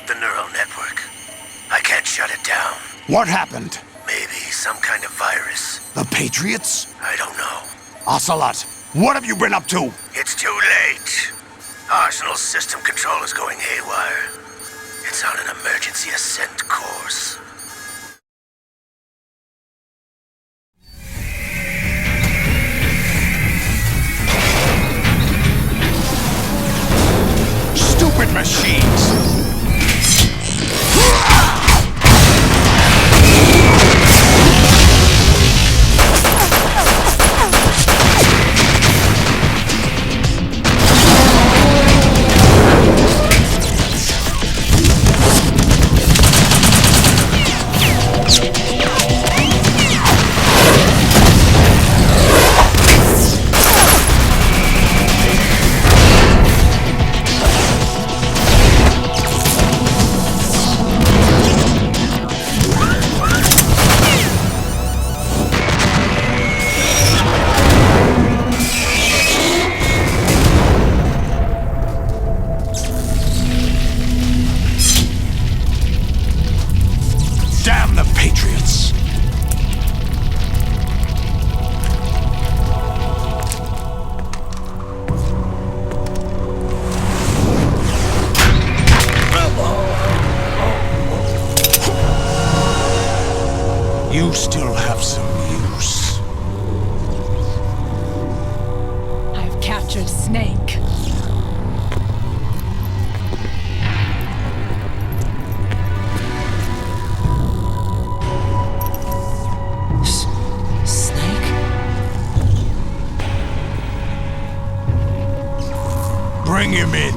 out the neural network. I can't shut it down. What happened? Maybe some kind of virus. The Patriots? I don't know. Ocelot, what have you been up to? It's too late. Arsenal's system control is going haywire. It's on an emergency ascent course. Stupid machines! Damn the Patriots! You still have some use. I've captured Snake. Bring him in.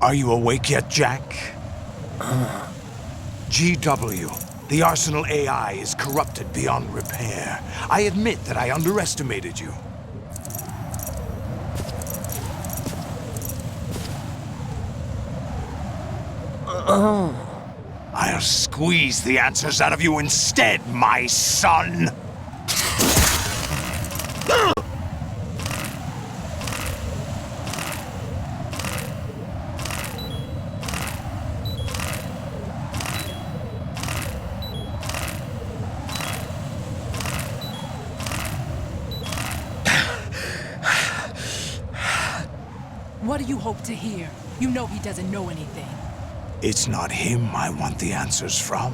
Are you awake yet, Jack? GW, the Arsenal AI is corrupted beyond repair. I admit that I underestimated you. I'll squeeze the answers out of you instead, my son! What do you hope to hear? You know he doesn't know anything. It's not him I want the answers from.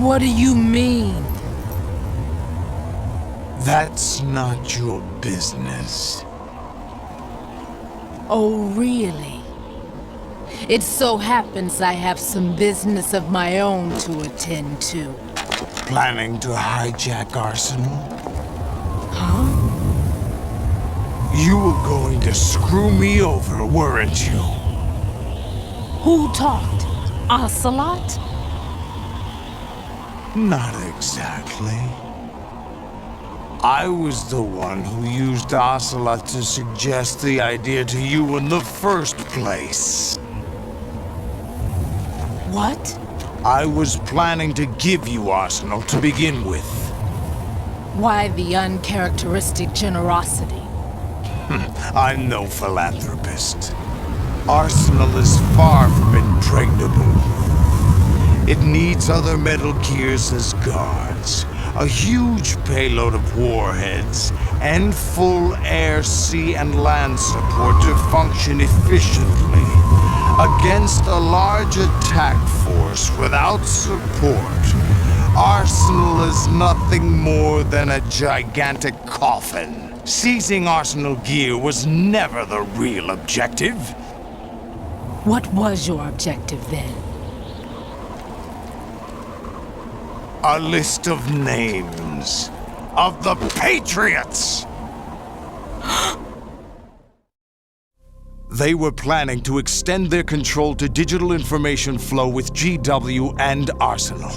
What do you mean? That's not your business. Oh, really? It so happens I have some business of my own to attend to. Planning to hijack Arsenal? Huh? You were going to screw me over, weren't you? Who talked? Ocelot? Not exactly. I was the one who used Ocelot to suggest the idea to you in the first place. What? I was planning to give you Arsenal to begin with. Why the uncharacteristic generosity? I'm no philanthropist. Arsenal is far from impregnable. It needs other Metal Gears as guards, a huge payload of warheads, and full air, sea, and land support to function efficiently. Against a large attack force without support, Arsenal is nothing more than a gigantic coffin. Seizing Arsenal gear was never the real objective. What was your objective then? A list of names of the Patriots! They were planning to extend their control to digital information flow with GW and Arsenal.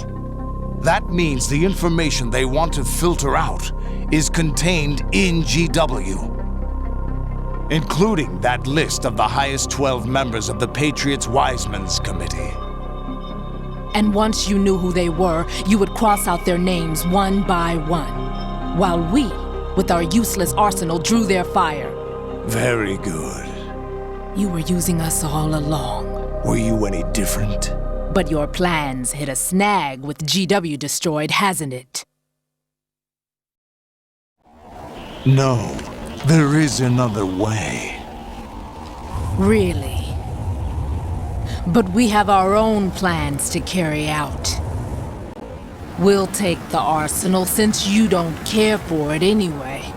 That means the information they want to filter out is contained in GW, including that list of the highest 12 members of the Patriots Wiseman's Committee. And once you knew who they were, you would cross out their names one by one, while we, with our useless arsenal, drew their fire. Very good. You were using us all along. Were you any different? But your plans hit a snag with GW destroyed, hasn't it? No, there is another way. Really? But we have our own plans to carry out. We'll take the arsenal since you don't care for it anyway.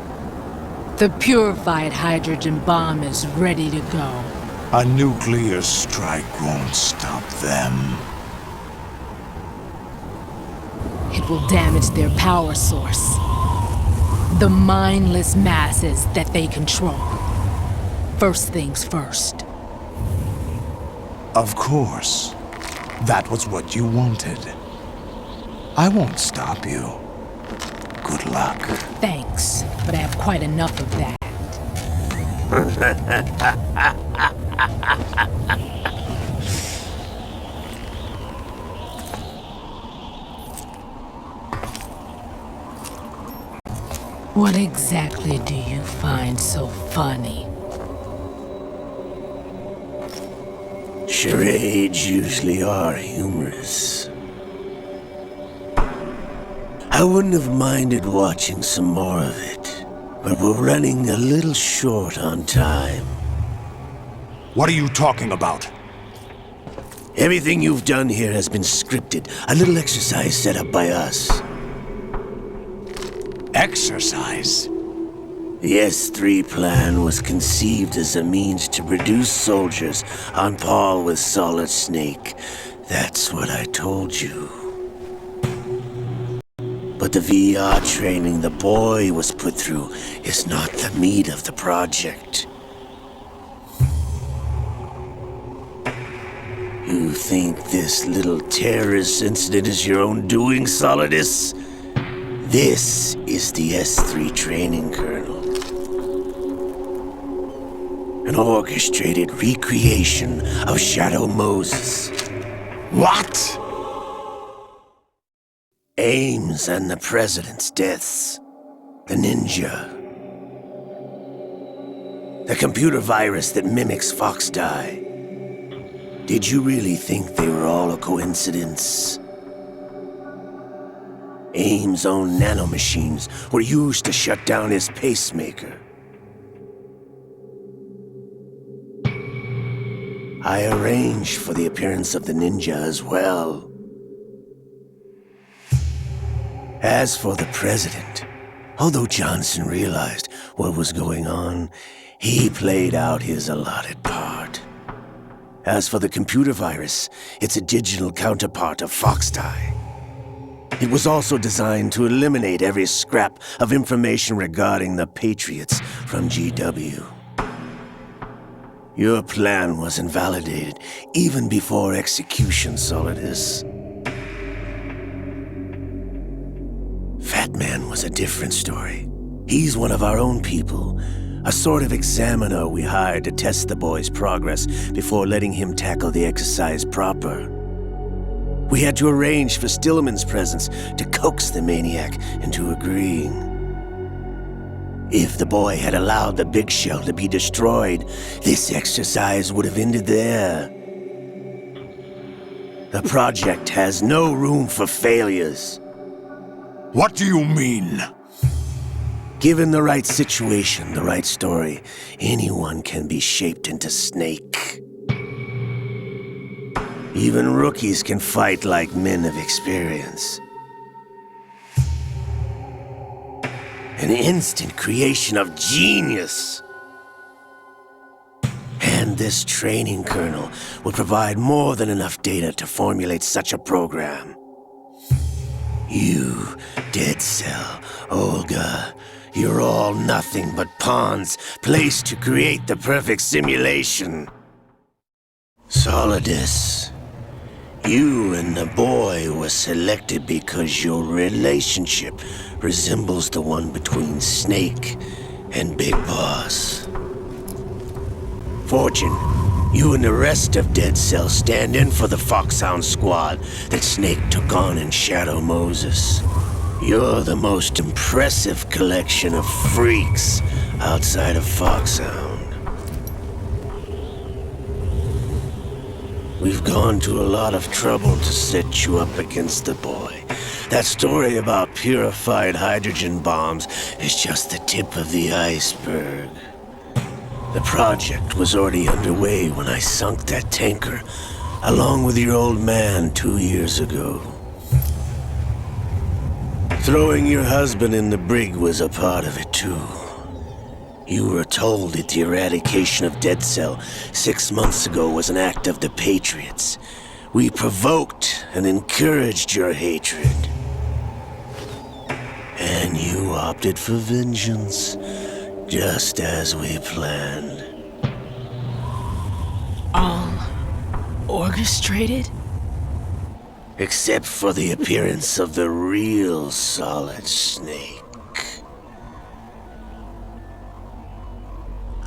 The purified hydrogen bomb is ready to go. A nuclear strike won't stop them. It will damage their power source. The mindless masses that they control. First things first. Of course. That was what you wanted. I won't stop you. Good luck. Thanks, but I have quite enough of that. What exactly do you find so funny? Charades usually are humorous. I wouldn't have minded watching some more of it, but we're running a little short on time. What are you talking about? Everything you've done here has been scripted, a little exercise set up by us. Exercise? The S3 plan was conceived as a means to produce soldiers on par with Solid Snake. That's what I told you. But the VR training the boy was put through is not the meat of the project. You think this little terrorist incident is your own doing, Solidus? This is the S3 training kernel. An orchestrated recreation of Shadow Moses. What? Ames and the President's deaths. The ninja. The computer virus that mimics Foxdie. Did you really think they were all a coincidence? Ames' own nanomachines were used to shut down his pacemaker. I arranged for the appearance of the ninja as well. As for the President, although Johnson realized what was going on, he played out his allotted part. As for the computer virus, it's a digital counterpart of Foxdie. It was also designed to eliminate every scrap of information regarding the Patriots from GW. Your plan was invalidated even before execution, Solidus. Fat Man was a different story. He's one of our own people, a sort of examiner we hired to test the boy's progress before letting him tackle the exercise proper. We had to arrange for Stillman's presence to coax the maniac into agreeing. If the boy had allowed the big shell to be destroyed, this exercise would have ended there. The project has no room for failures. What do you mean? Given the right situation, the right story, anyone can be shaped into Snake. Even rookies can fight like men of experience. An instant creation of genius. And this training kernel would provide more than enough data to formulate such a program. You, Dead Cell, Olga, You're all nothing but pawns placed to create the perfect simulation. Solidus, you and the boy were selected because your relationship resembles the one between Snake and Big Boss. Fortune, you and the rest of Dead Cell stand in for the Foxhound squad that Snake took on in Shadow Moses. You're the most impressive collection of freaks outside of Foxhound. We've gone to a lot of trouble to set you up against the boy. That story about purified hydrogen bombs is just the tip of the iceberg. The project was already underway when I sunk that tanker, along with your old man 2 years ago. Throwing your husband in the brig was a part of it too. You were told that the eradication of Dead Cell 6 months ago was an act of the Patriots. We provoked and encouraged your hatred. And you opted for vengeance, just as we planned. All orchestrated? Except for the appearance of the real Solid Snake.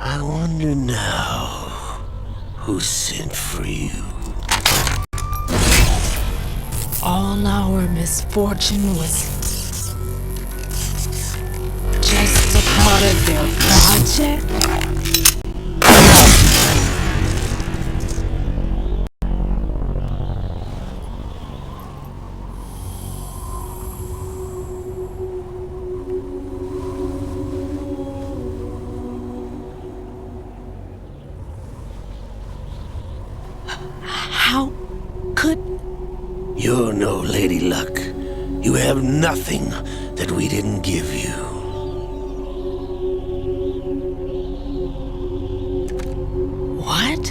I wonder now, who sent for you? All our misfortune was just a part of their project? How could... You're no Lady Luck. You have nothing that we didn't give you. What?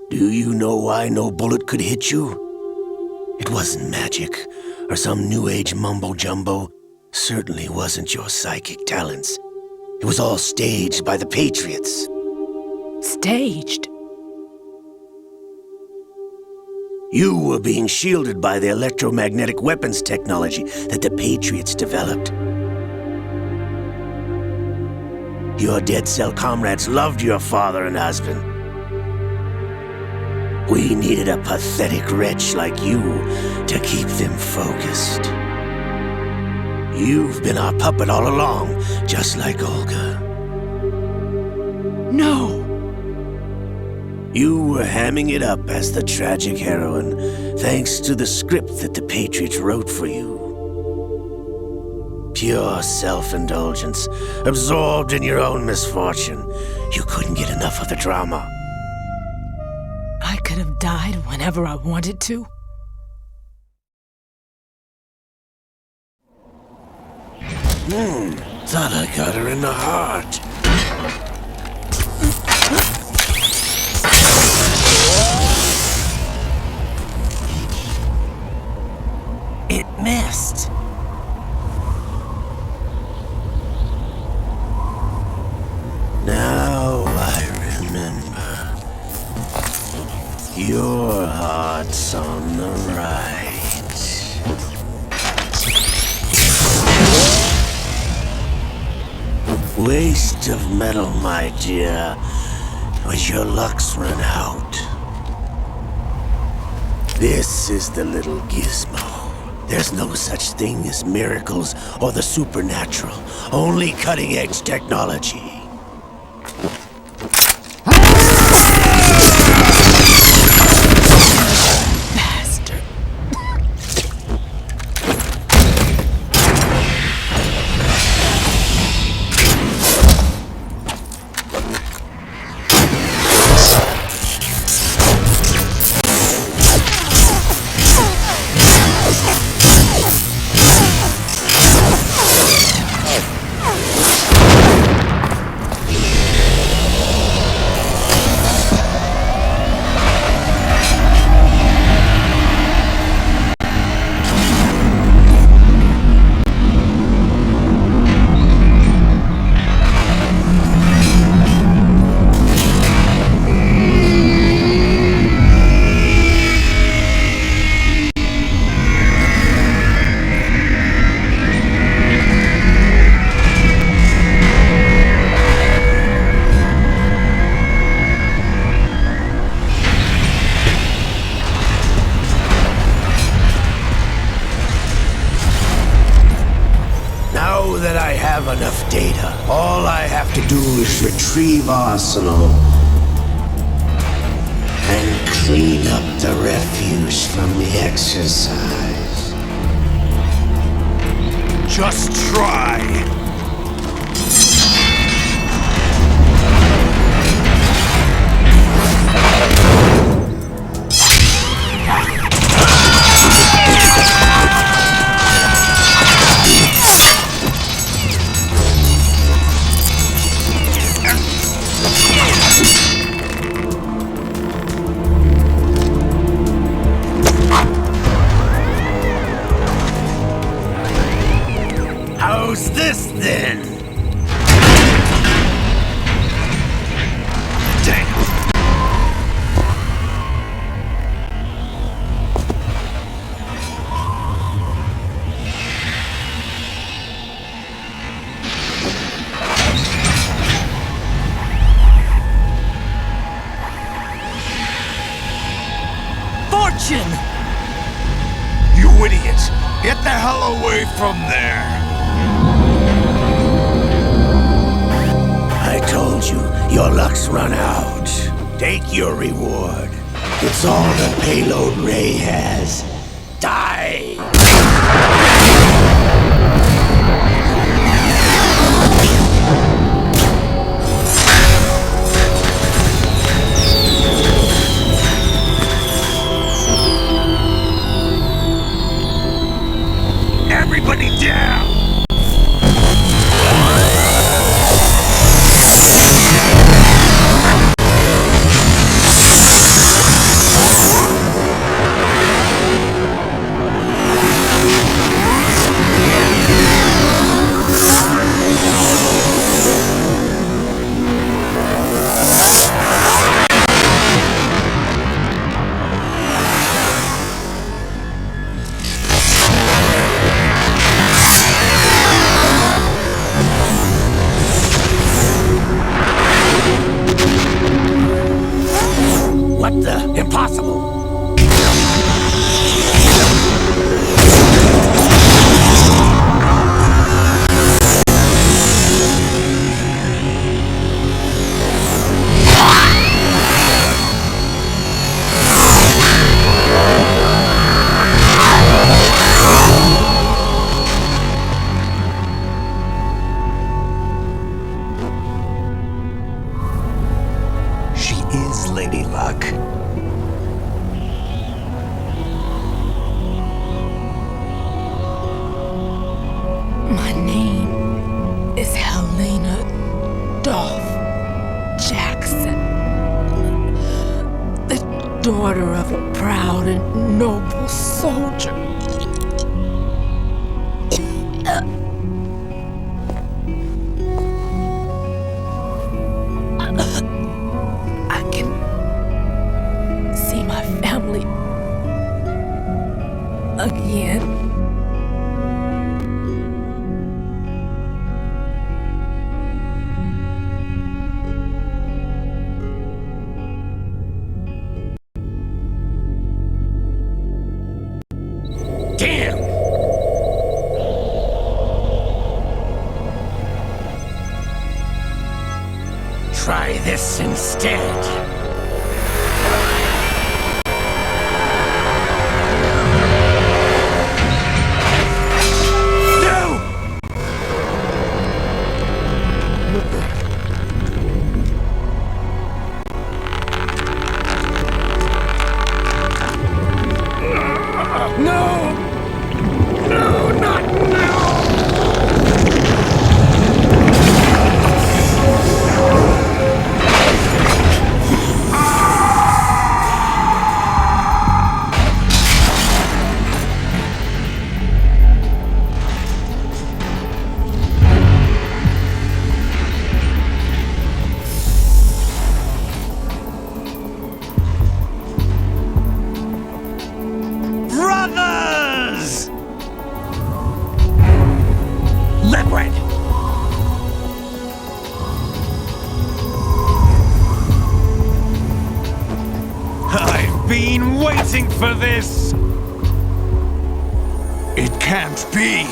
Do you know why no bullet could hit you? It wasn't magic, or some new age mumbo-jumbo. Certainly wasn't your psychic talents. It was all staged by the Patriots. Staged? You were being shielded by the electromagnetic weapons technology that the Patriots developed. Your Dead Cell comrades loved your father and husband. We needed a pathetic wretch like you to keep them focused. You've been our puppet all along, just like Olga. No! You were hamming it up as the tragic heroine, thanks to the script that the Patriots wrote for you. Pure self-indulgence, absorbed in your own misfortune. You couldn't get enough of the drama. I could have died whenever I wanted to. Thought I got her in the heart. It missed. Now I remember. Your heart's on the right. Waste of metal, my dear, but your luck's run out. This is the little gizmo. There's no such thing as miracles or the supernatural, only cutting-edge technology. Bastard. data. All I have to do is retrieve Arsenal and clean up the refuse from the exercise. Just try. How's this then? Damn. Fortune! You idiot! Get the hell away from there! I told you, your luck's run out. Take your reward. It's all the payload Ray has. Die! Everybody down! What the? Impossible! She is Lady Luck. My name is Helena Dolph Jackson, the daughter of a proud and noble soldier. I can see my family again. Damn! Try this instead. No! No, not now! Brothers! Liquid! I've been waiting for this! It can't be!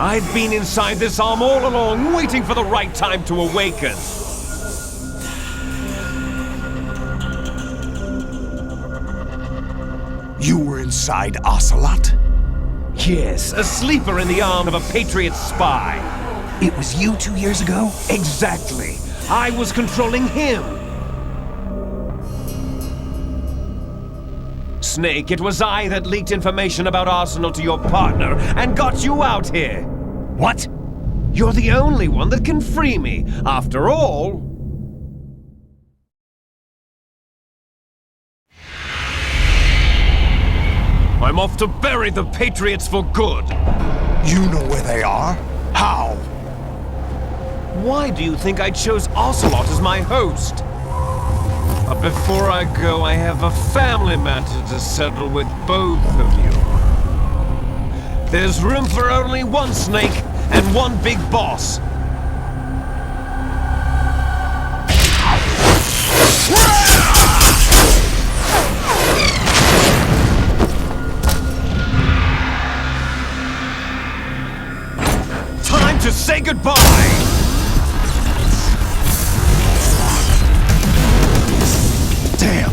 I've been inside this arm all along, waiting for the right time to awaken. You were inside Ocelot? Yes, a sleeper in the arm of a Patriot spy. It was you 2 years ago? Exactly. I was controlling him. Snake, it was I that leaked information about Arsenal to your partner and got you out here. What? You're the only one that can free me. After all... I'm off to bury the Patriots for good. You know where they are? How? Why do you think I chose Ocelot as my host? But before I go, I have a family matter to settle with both of you. There's room for only one Snake and one big boss. Time to say goodbye! Damn!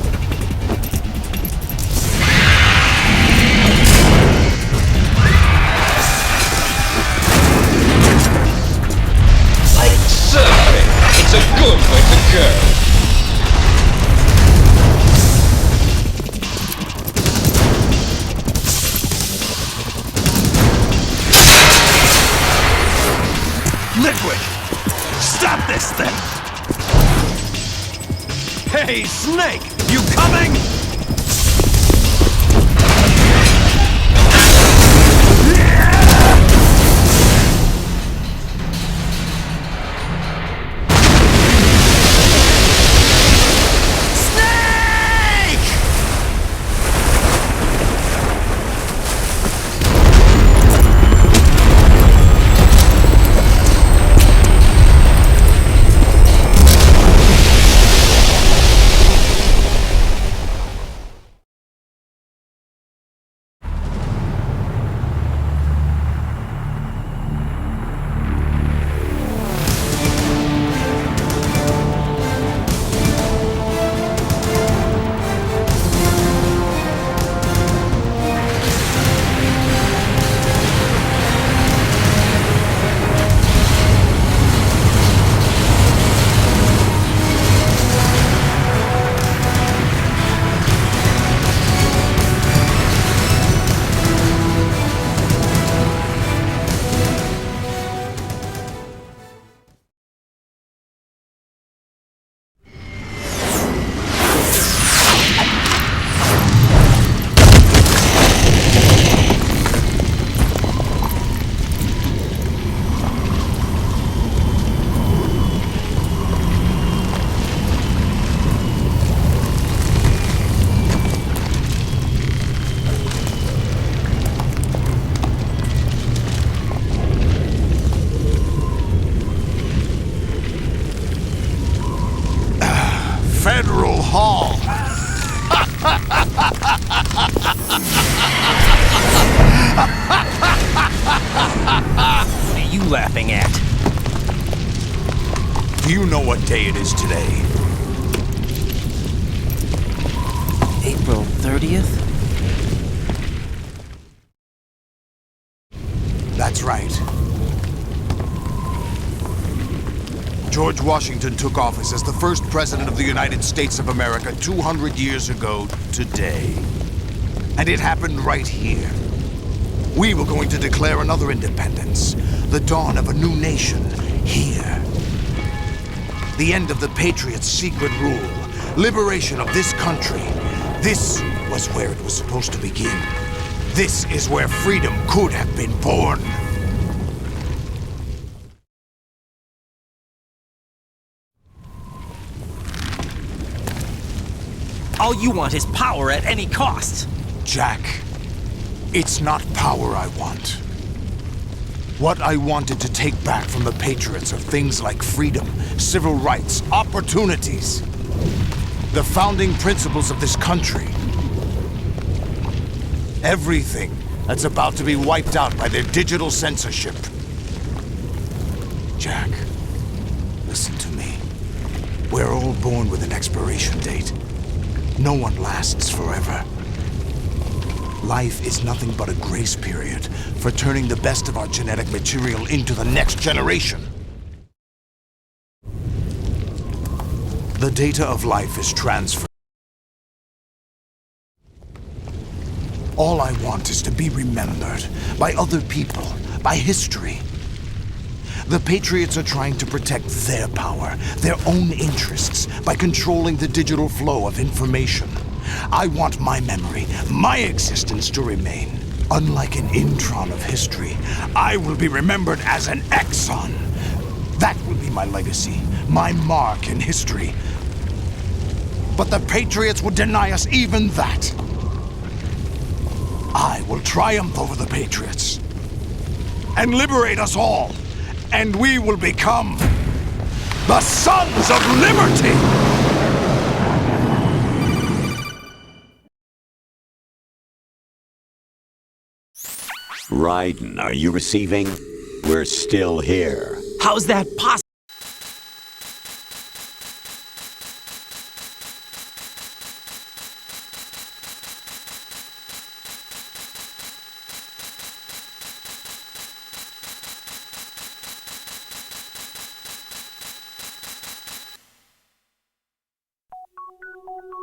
Like surfing, it's a good way to go. Liquid! Stop this thing! Hey, Snake! You coming? Federal Hall. What are you laughing at? Do you know what day it is today? April 30th? That's right. George Washington took office as the first president of the United States of America 200 years ago today. And it happened right here. We were going to declare another independence, the dawn of a new nation, here. The end of the Patriots' secret rule, liberation of this country. This was where it was supposed to begin. This is where freedom could have been born. All you want is power at any cost. Jack, it's not power I want. What I wanted to take back from the Patriots are things like freedom, civil rights, opportunities. The founding principles of this country. Everything that's about to be wiped out by their digital censorship. Jack, listen to me. We're all born with an expiration date. No one lasts forever. Life is nothing but a grace period for turning the best of our genetic material into the next generation. The data of life is transferred. All I want is to be remembered by other people, by history. The Patriots are trying to protect their power, their own interests, by controlling the digital flow of information. I want my memory, my existence to remain. Unlike an intron of history, I will be remembered as an exon. That will be my legacy, my mark in history. But the Patriots would deny us even that. I will triumph over the Patriots and liberate us all, and we will become the Sons of Liberty! Raiden, are you receiving? We're still here. How's that possible?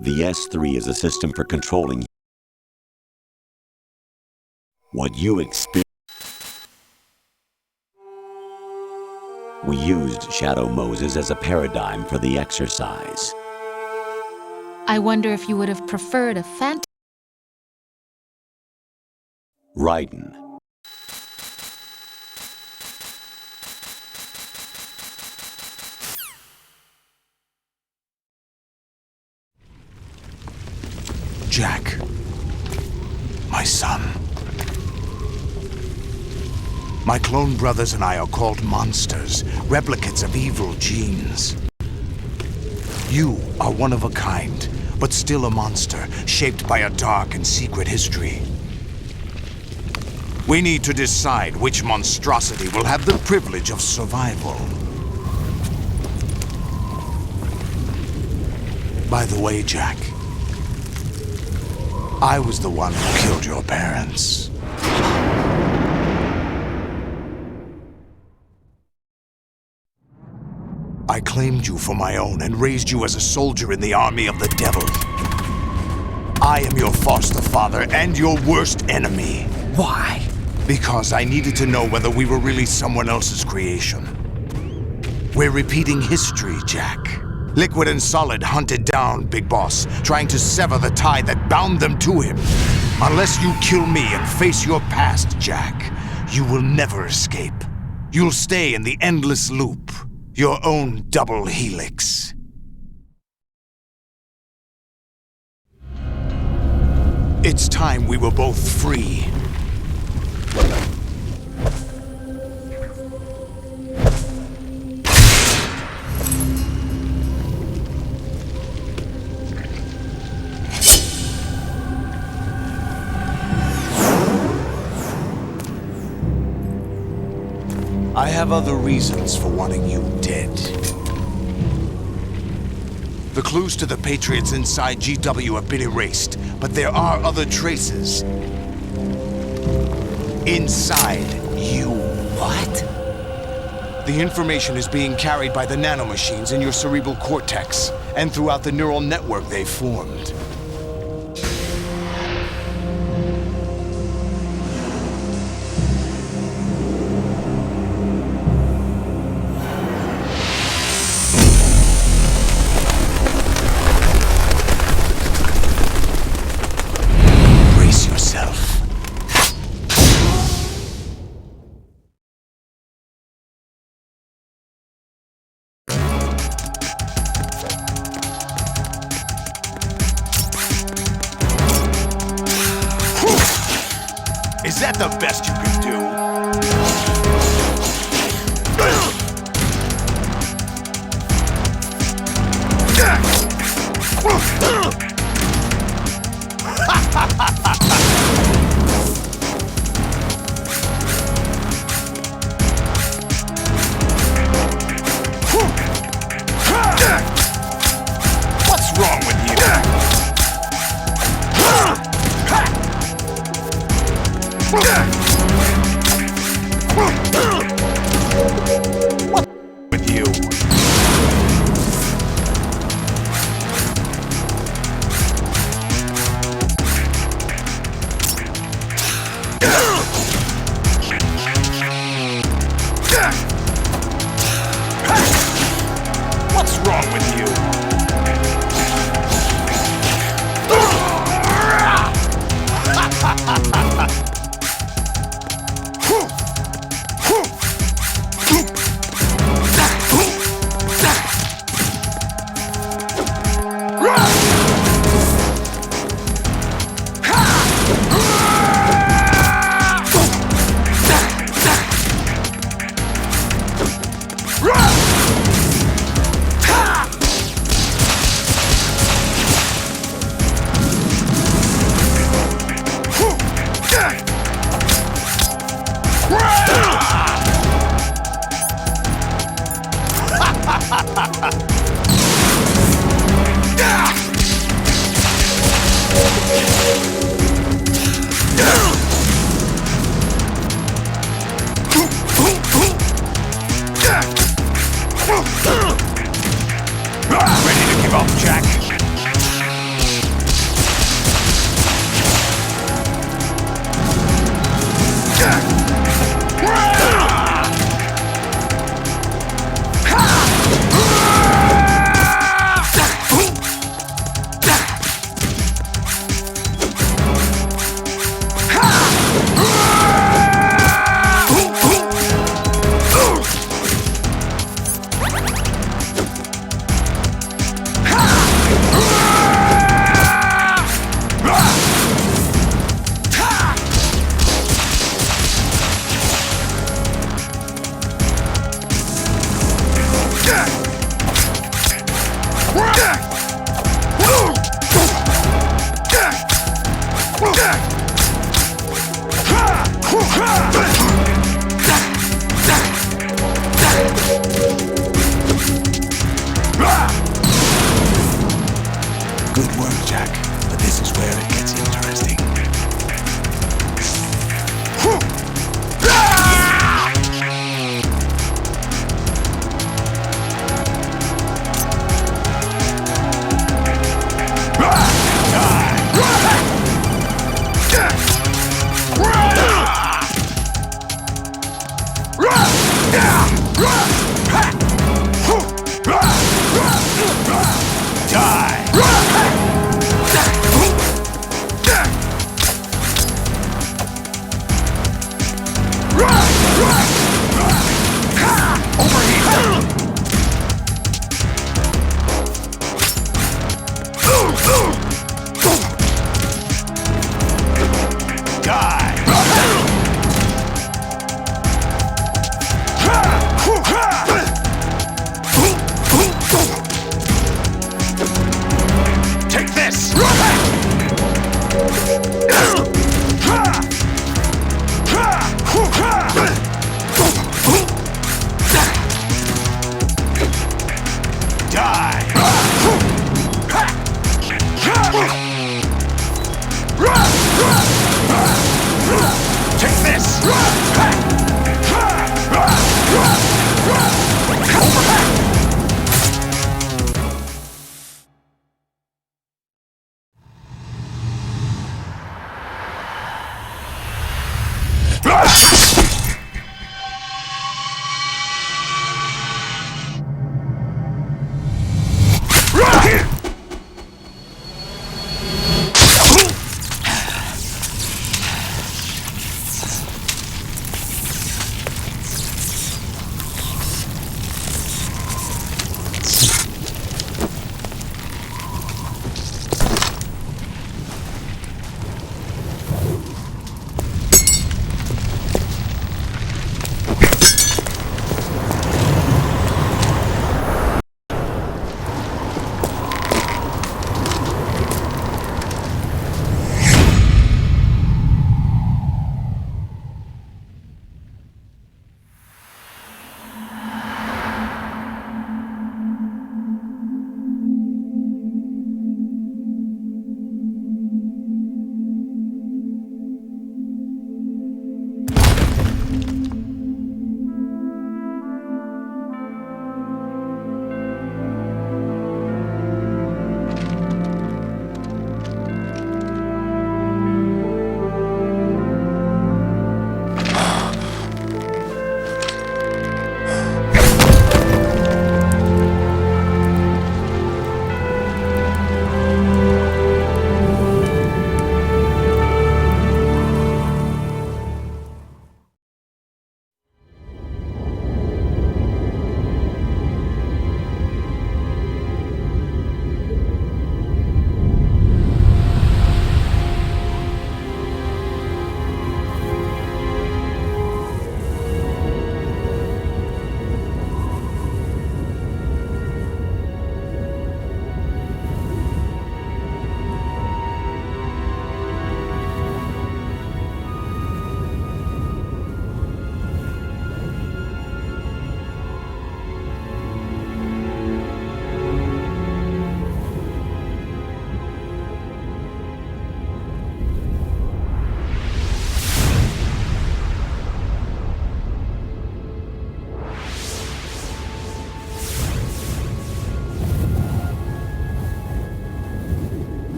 The S3 is a system for controlling what you experience. We used Shadow Moses as a paradigm for the exercise. I wonder if you would have preferred a phantom. Raiden. Jack, my son. My clone brothers and I are called monsters, replicates of evil genes. You are one of a kind, but still a monster, shaped by a dark and secret history. We need to decide which monstrosity will have the privilege of survival. By the way, Jack, I was the one who killed your parents. I claimed you for my own and raised you as a soldier in the army of the devil. I am your foster father and your worst enemy. Why? Because I needed to know whether we were really someone else's creation. We're repeating history, Jack. Liquid and Solid hunted down Big Boss, trying to sever the tie that bound them to him. Unless you kill me and face your past, Jack, you will never escape. You'll stay in the endless loop, your own double helix. It's time we were both free. I have other reasons for wanting you dead. The clues to the Patriots inside GW have been erased, but there are other traces. Inside you. What? The information is being carried by the nanomachines in your cerebral cortex, and throughout the neural network they've formed. Is that the best you can do? Good work, Jack. But this is where it gets interesting.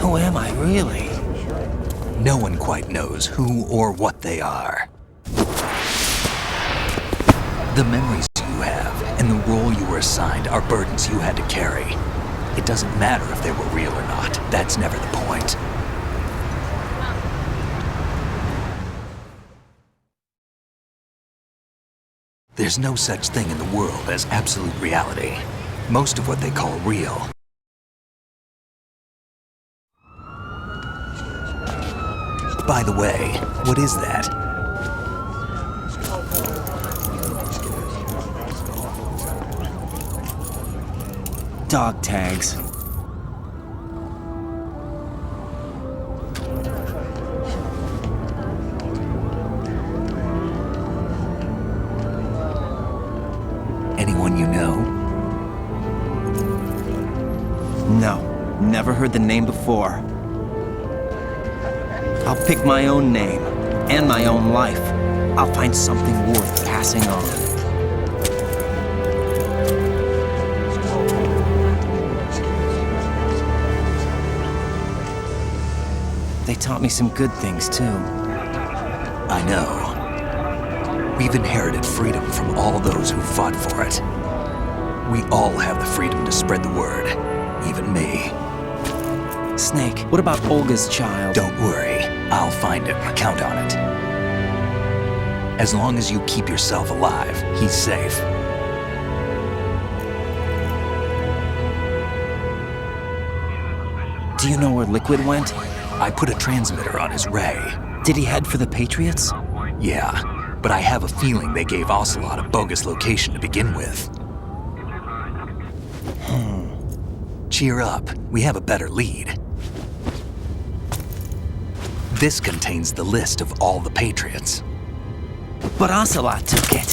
Who am I, really? No one quite knows who or what they are. The memories you have and the role you were assigned are burdens you had to carry. It doesn't matter if they were real or not. That's never the point. There's no such thing in the world as absolute reality. Most of what they call real. By the way, what is that? Dog tags. Anyone you know? No, never heard the name before. I'll pick my own name, and my own life. I'll find something worth passing on. They taught me some good things, too. I know. We've inherited freedom from all those who fought for it. We all have the freedom to spread the word, even me. Snake, what about Olga's child? Don't worry, I'll find him. Count on it. As long as you keep yourself alive, he's safe. Do you know where Liquid went? I put a transmitter on his ray. Did he head for the Patriots? Yeah, but I have a feeling they gave Ocelot a bogus location to begin with. Cheer up, we have a better lead. This contains the list of all the Patriots. But Ocelot took it.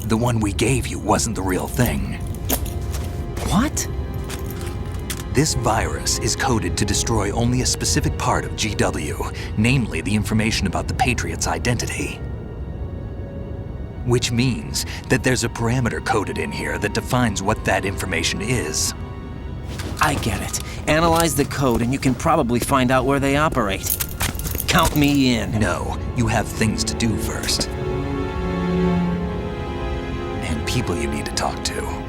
The one we gave you wasn't the real thing. What? This virus is coded to destroy only a specific part of GW, namely the information about the Patriot's identity. Which means that there's a parameter coded in here that defines what that information is. I get it. Analyze the code and you can probably find out where they operate. Count me in. No, you have things to do first. And people you need to talk to.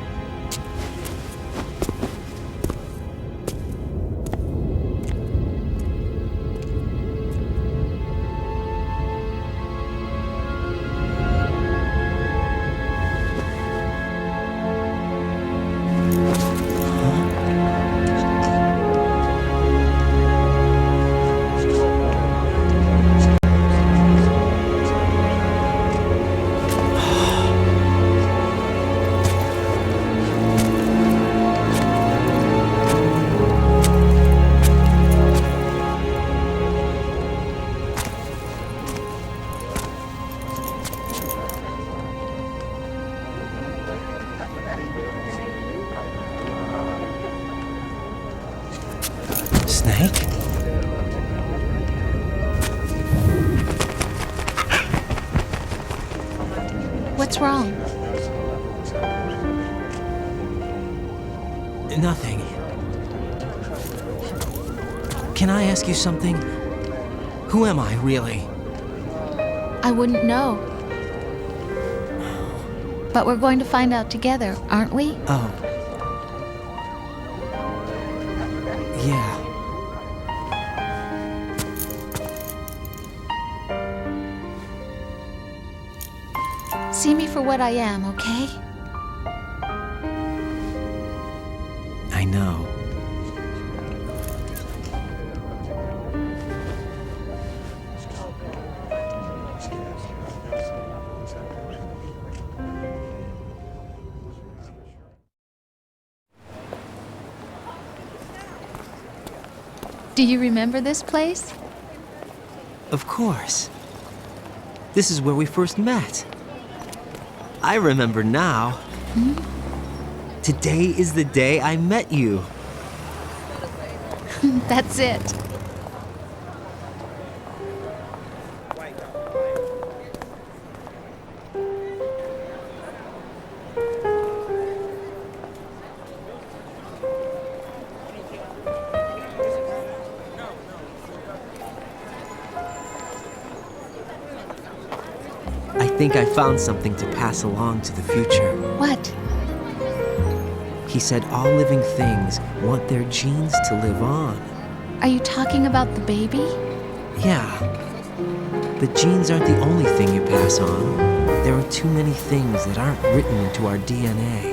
Snake? What's wrong? Nothing. Can I ask you something? Who am I, really? I wouldn't know. But we're going to find out together, aren't we? Oh. Yeah. See me for what I am, okay? I know. Do you remember this place? Of course. This is where we first met. I remember now. Today is the day I met you. That's it. I think I found something to pass along to the future. What? He said all living things want their genes to live on. Are you talking about the baby? Yeah. The genes aren't the only thing you pass on. There are too many things that aren't written into our DNA.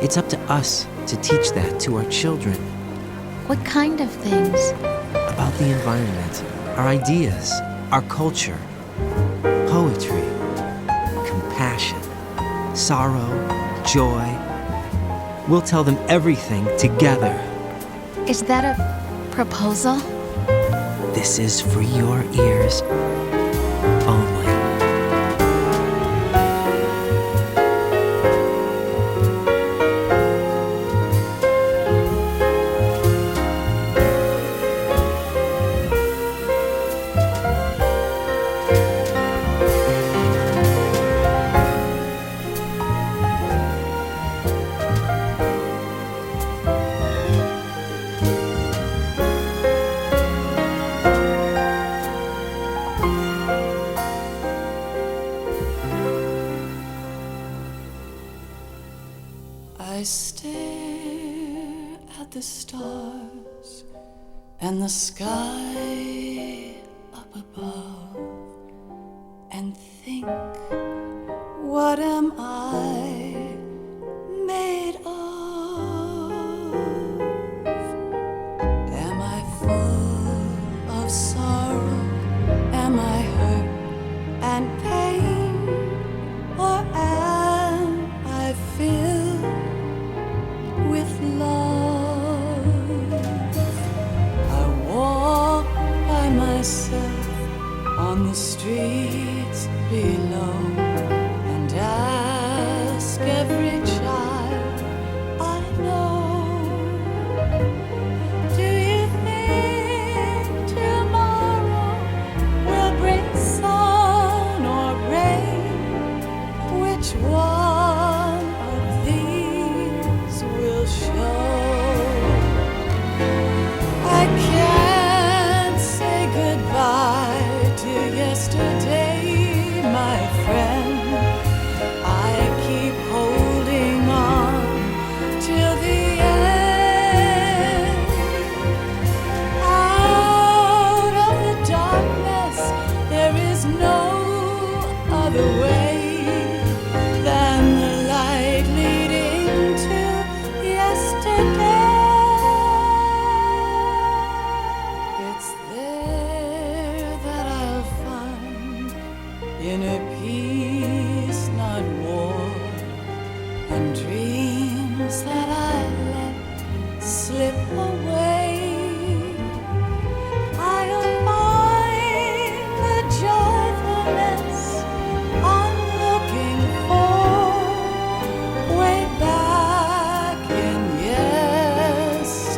It's up to us to teach that to our children. What kind of things? About the environment, our ideas, our culture, poetry, compassion, sorrow, joy. We'll tell them everything together. Is that a proposal? This is for your ears only. I stare at the stars and the sky up above and think, what am I made of? Am I full of sorrow? Am I hurt and pain? Or am I filled with love? I walk by myself on the streets below and ask every child I know, do you think tomorrow will bring sun or rain? Which one of these will show? I can't say goodbye to yesterday, my friend. I keep holding on till the end. Out of the darkness, there is no other way than the light leading to yesterday. It's there that I'll find inner peace, not war, and dreams that I let slip away. I'll find the joyfulness I'm looking for way back in yesterday.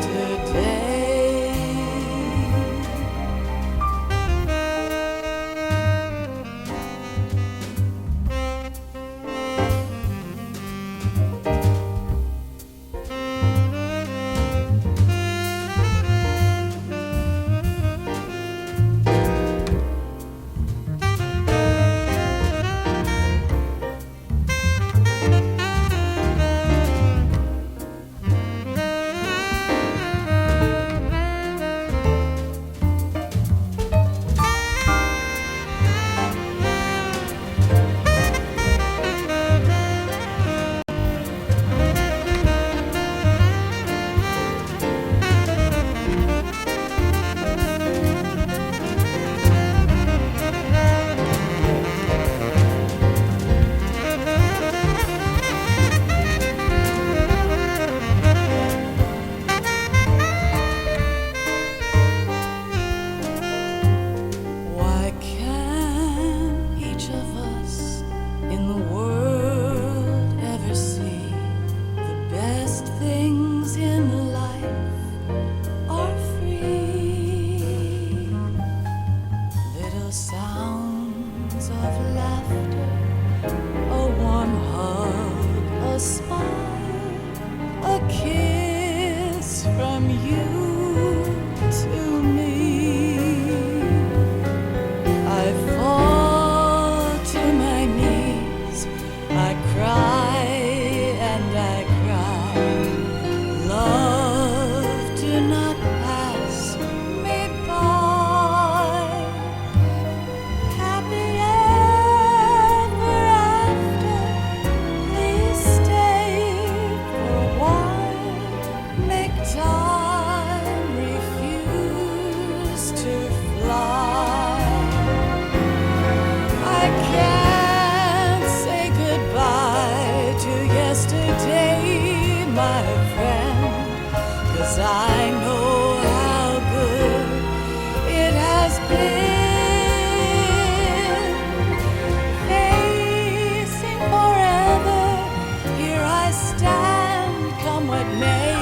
my friend, 'cause I know how good it has been. Facing forever, here I stand, come what may.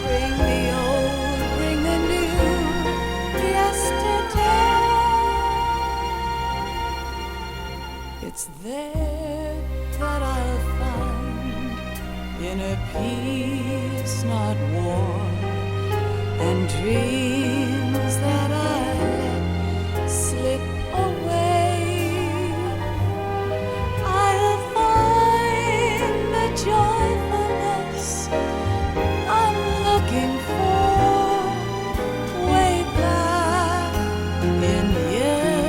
Bring the old, bring the new, yesterday. It's there that I'll find inner peace, not war, and dreams that I let slip away. I'll find the joyfulness I'm looking for way back in yesterday.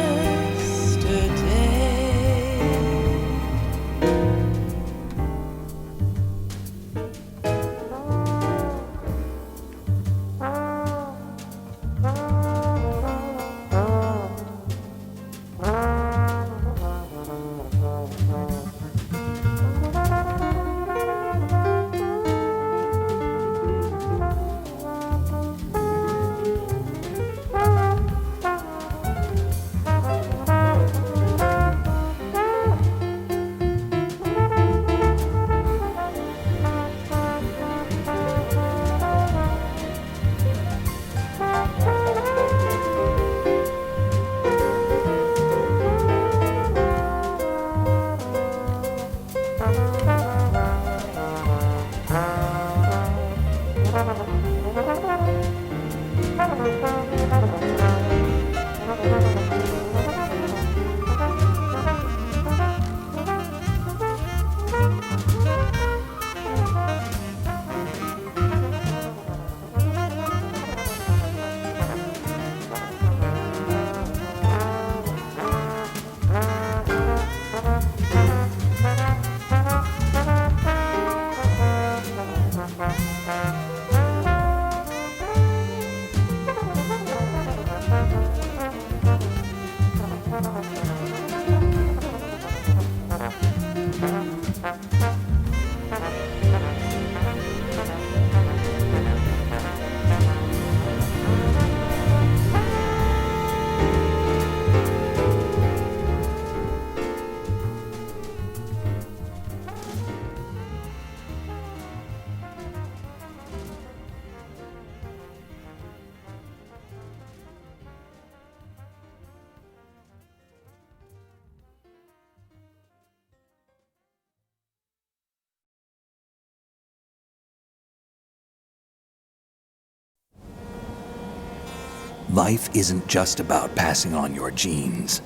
Life isn't just about passing on your genes.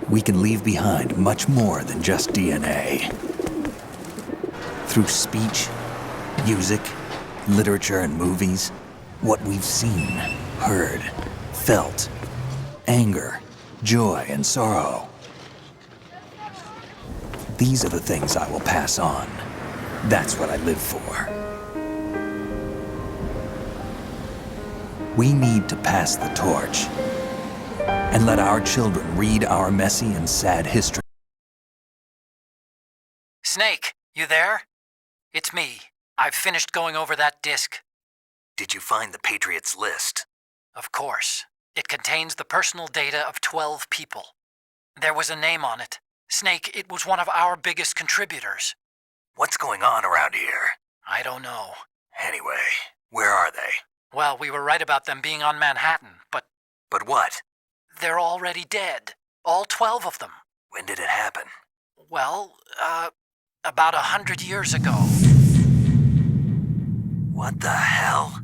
We can leave behind much more than just DNA. Through speech, music, literature, and movies, what we've seen, heard, felt, anger, joy, and sorrow. These are the things I will pass on. That's what I live for. We need to pass the torch and let our children read our messy and sad history. Snake, you there? It's me. I've finished going over that disc. Did you find the Patriots list? Of course. It contains the personal data of 12 people. There was a name on it. Snake, it was one of our biggest contributors. What's going on around here? I don't know. Anyway, where are they? Well, we were right about them being on Manhattan, but... But what? They're already dead. All 12 of them. When did it happen? Well, about 100 years ago. What the hell?